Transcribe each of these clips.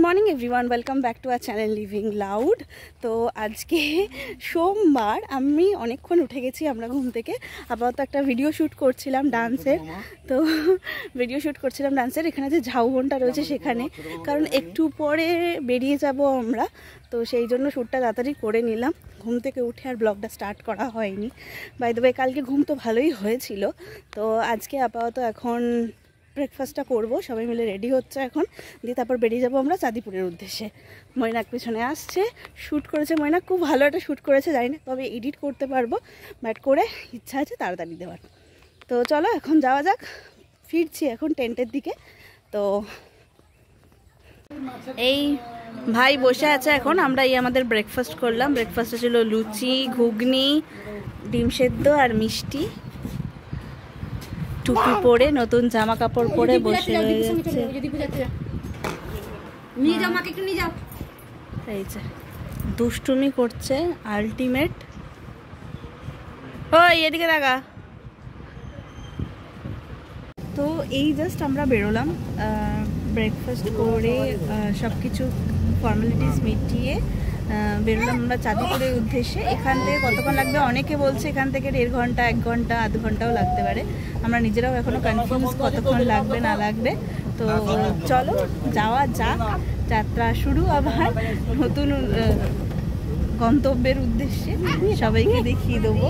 Morning everyone, welcome back to our channel living loud. তো আজকে সোমবার, আমি অনেকক্ষণ উঠে গেছি আমরা ঘুম থেকে। আপাতত একটা ভিডিও শ্যুট করছিলাম ডান্সের। তো ভিডিও শ্যুট করছিলাম ডান্সের, এখানে যে ঝাউবনটা রয়েছে সেখানে, কারণ একটু পরে বেরিয়ে যাব আমরা, তো সেই জন্য শ্যুটটা তাড়াতাড়ি করে নিলাম। ঘুম থেকে উঠে আর ব্লগটা স্টার্ট করা হয়নি। বাই দ্য ওয়ে, কালকে ঘুম তো ভালোই হয়েছিল। তো আজকে আপাতত এখন ব্রেকফাস্টটা করবো, সবাই মিলে রেডি হচ্ছে এখন, দিয়ে তারপর বেরিয়ে যাবো আমরা চাঁদিপুরের উদ্দেশ্যে। মৈনাক পেছনে আসছে, শ্যুট করেছে মৈনাক, খুব ভালো একটা শ্যুট করেছে, জানি না তবে এডিট করতে পারবো, বাট করে ইচ্ছা আছে তাড়াতাড়ি দেওয়ার। তো চলো এখন যাওয়া যাক, ফিরছি এখন টেন্টের দিকে। তো এই ভাই বসে আছে এখন, আমরা এই আমাদের ব্রেকফাস্ট করলাম। ব্রেকফাস্টে ছিল লুচি, ঘুগনি, ডিম সেদ্ধ আর মিষ্টি। টুপি পরে, নতুন জামা কাপড় পরে বসে যাচ্ছে। এই যে দুষ্টুমি করছে আলটিমেট। ওই এদিকে দেখা। তো এই জাস্ট আমরা বেরোলাম ব্রেকফাস্ট করে, সব কিছু ফর্মালিটিস মিটিয়ে বেরোলাম আমরা চাঁদিপুরের উদ্দেশ্যে। এখান থেকে কতক্ষণ লাগবে অনেকে বলছে এখান থেকে 1.5 ঘন্টা, 1 ঘন্টা, আধ ঘন্টাও লাগতে পারে। আমরা নিজেরাও এখনও কনফিউজ কতক্ষণ লাগবে না লাগবে। তো চলো যাওয়া যাক, যাত্রা শুরু আবার নতুন গন্তব্যের উদ্দেশ্যে। সবাইকে দেখিয়ে দেবো।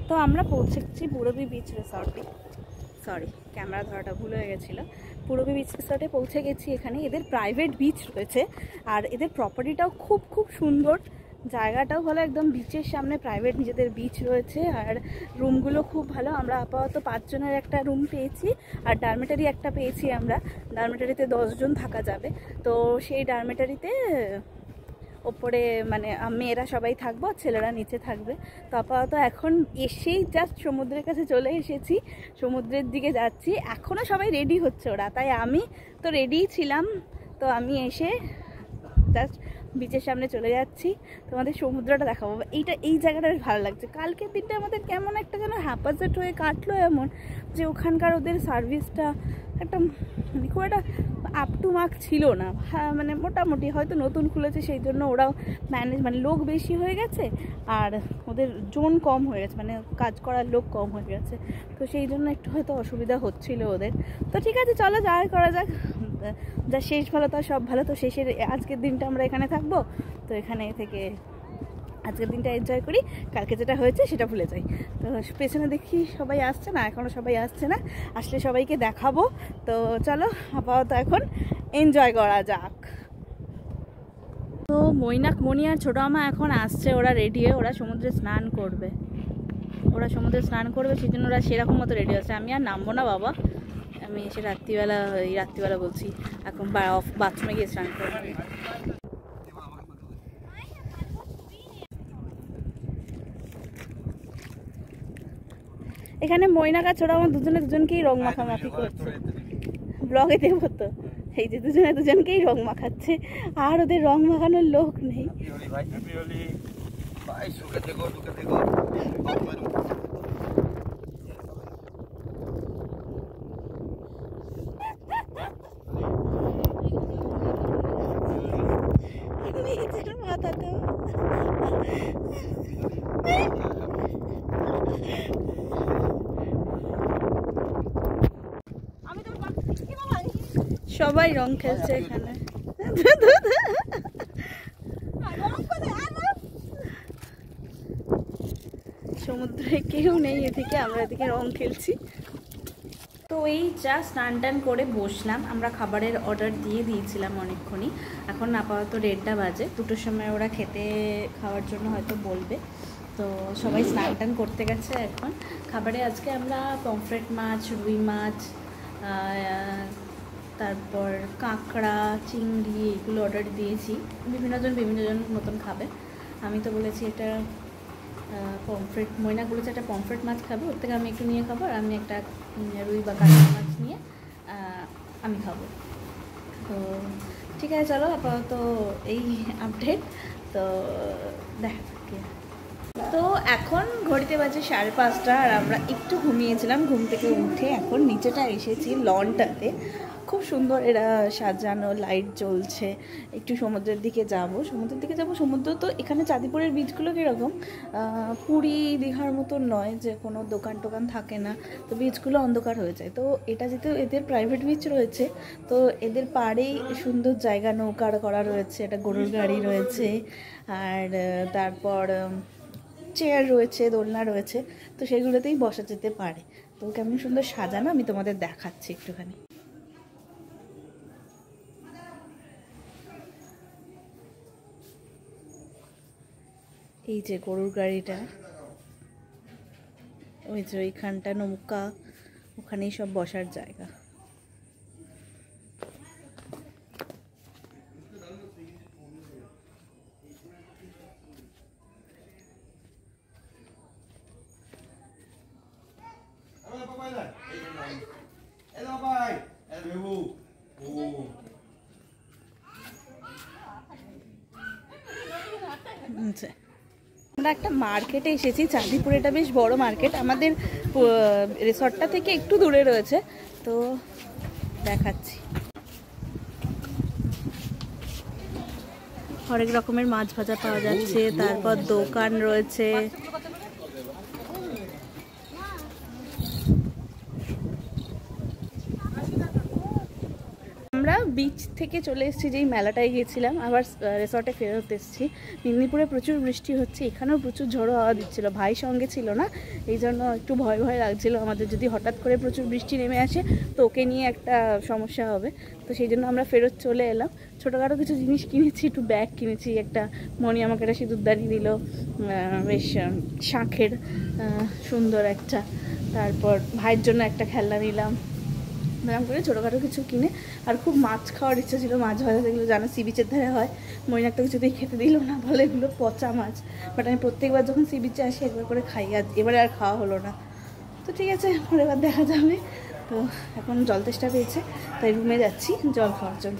তো আমরা পৌঁছেছি পুরবী বিচ রিসর্টে। সরি, ক্যামেরা ধরাটা ভুল হয়ে গেছিলো। পুরবী বিচ রিসর্টে পৌঁছে গেছি। এখানে এদের প্রাইভেট বিচ রয়েছে, আর এদের প্রপার্টিটাও খুব খুব সুন্দর, জায়গাটাও ভালো, একদম বিচের সামনে প্রাইভেট নিজেদের বিচ রয়েছে। আর রুমগুলো খুব ভালো। আমরা আপাতত 5 জনের একটা রুম পেয়েছি, আর ডরমেটারি একটা পেয়েছি আমরা। ডরমেটারিতে 10 জন থাকা যাবে। তো সেই ডরমেটারিতে ওপরে মানে মেয়েরা সবাই থাকবো, ছেলেরা নিচে থাকবে। তো আপাতত এখন এসেই জাস্ট সমুদ্রের কাছে চলে এসেছি, সমুদ্রের দিকে যাচ্ছি। এখনও সবাই রেডি হচ্ছে ওরা, তাই আমি তো রেডিই ছিলাম। তো আমি এসে জাস্ট বিচের সামনে চলে যাচ্ছি, তোমাদের সমুদ্রটা দেখাবো। এই জায়গাটা বেশ ভালো লাগছে। কালকের দিনটা আমাদের কেমন একটা যেন হ্যাপাসেট হয়ে কাটলো, এমন যে ওখানকার ওদের সার্ভিসটা একটা খুব একটা আপ টু মার্ক ছিল না। হ্যাঁ মানে মোটামুটি, হয়তো নতুন খুলেছে সেই জন্য ওরাও মানে লোক বেশি হয়ে গেছে, আর ওদের জোন কম হয়ে গেছে, মানে কাজ করার লোক কম হয়ে গেছে। তো সেই জন্য একটু হয়তো অসুবিধা হচ্ছিল ওদের। তো ঠিক আছে, চলো যা করা যাক, যা শেষ ভালো তা সব ভালো। তো শেষের আজকের দিনটা আমরা এখানে থাকবো, তো এখানে থেকে আজকের দিনটা এনজয় করি, কালকে যেটা হয়েছে সেটা ভুলে যাই। তো পেছনে দেখি সবাই আসছে না, এখনও সবাই আসছে না, আসলে সবাইকে দেখাবো। তো চলো আপাতত এখন এনজয় করা যাক। তো মৈনাক, মণি আর ছোটো আমা এখন আসছে, ওরা রেডি হয়ে ওরা সমুদ্রে স্নান করবে। সেই জন্য ওরা সেরকম মতো রেডি আছে। আমি আর নামবো না বাবা, আমি এসে রাত্রিবেলা বলছি এখন বাথরুমে গিয়ে স্নান করবো। এখানে মৈনাক আর ছোট আমার দুজনকেই রং মাখামাখি করছে, ব্লগে দেখবো তো। এই যে দুজনকেই রং মাখাচ্ছে, আর ওদের রং মাখানোর লোক নেই। মাথাতেও সবাই রং খেলছে এখানে। সমুদ্রে কেউ নেই এদিকে, আমরা এদিকে রং খেলছি। তো এই যা স্নান টান করে বসলাম, আমরা খাবারের অর্ডার দিয়ে দিয়েছিলাম অনেকক্ষণই। এখন আপাতত 1:30 বাজে, 2টোর সময় ওরা খাওয়ার জন্য হয়তো বলবে। তো সবাই স্নান টান করতে গেছে এখন। খাবারে আজকে আমরা পমফ্রেট মাছ, রুই মাছ, তারপর কাঁকড়া, চিংড়ি এগুলো অর্ডার দিয়েছি। বিভিন্ন জন মতন খাবে। আমি তো বলেছি এটা পমফ্রেট, ময়না বলেছে একটা পমফ্রেট মাছ খাবে, ওর থেকে আমি একটু নিয়ে খাবো, আর আমি একটা রুই বা কাঁকড়া মাছ নিয়ে আমি খাবো। তো ঠিক আছে, চলো আপাতত এই আপডেট। তো দেখা যাক। তো এখন ঘড়িতে বাজে 5:30 আর আমরা একটু ঘুমিয়েছিলাম। ঘুম থেকে উঠে এখন নিচেটা এসেছি লনটাতে। খুব সুন্দর এরা সাজানো, লাইট জ্বলছে। একটু সমুদ্রের দিকে যাব, সমুদ্র তো এখানে চাঁদিপুরের বিচগুলো কীরকম, পুরী দীঘার মতন নয় যে কোনো দোকান টোকান থাকে না, তো বিচগুলো অন্ধকার হয়ে যায়। তো এটা যেহেতু এদের প্রাইভেট বিচ রয়েছে, তো এদের পাড়েই সুন্দর জায়গা, নৌকার করা রয়েছে, একটা গরুর গাড়ি রয়েছে, আর তারপর চেয়ার রয়েছে, দোলনা রয়েছে, তো সেগুলোতেই বসা যেতে পারে। তো কেমন সুন্দর সাজানো আমি তোমাদের দেখাচ্ছি একটুখানি। এই যে গরুর গাড়িটা, ওই যে ওইখানটা নৌকা, ওখানেই সব বসার জায়গা। আমরা একটা মার্কেটে এসেছি, চাঁদিপুরে। এটা বেশ বড় মার্কেট, আমাদের রিসর্টটা থেকে একটু দূরে রয়েছে, তো দেখাচ্ছি। হরেক রকমের মাছ ভাজা পাওয়া যাচ্ছে, তারপর দোকান রয়েছে। আমরা বিচ থেকে চলে এসেছি, যেই মেলাটায় গিয়েছিলাম, আবার রিসর্টে ফেরত এসেছি। মেদিনীপুরে প্রচুর বৃষ্টি হচ্ছে, এখানেও প্রচুর ঝড়ো হাওয়া দিচ্ছিল। ভাই সঙ্গে ছিল না, এই জন্য একটু ভয় ভয় লাগছিল আমাদের, যদি হঠাৎ করে প্রচুর বৃষ্টি নেমে আসে তো ওকে নিয়ে একটা সমস্যা হবে। তো সেই জন্য আমরা ফেরত চলে এলাম। ছোটোখাটো কিছু জিনিস কিনেছি, একটু ব্যাগ কিনেছি, একটা মণি আমাকে একটা সিঁদুরদানি দিল, বেশ শাঁখের সুন্দর একটা। তারপর ভাইয়ের জন্য একটা খেলনা নিলাম, এরকম করে ছোটোখাটো কিছু কিনে। আর খুব মাছ খাওয়ার ইচ্ছা ছিল, মাছ ভাজা, যেগুলো জানো সি বিচের ধারে হয়। মইনাক তো কিছুতেই খেতে দিল না, বলে এগুলো পচা মাছ। বাট আমি প্রত্যেকবার যখন সি বিচে আসি একবার করে খাই, আজ এবারে আর খাওয়া হলো না। তো ঠিক আছে, পরের বার দেখা যাবে। তো এখন জল তেষ্টা পেয়েছে, তাই রুমে যাচ্ছি জল খাওয়ার জন্য।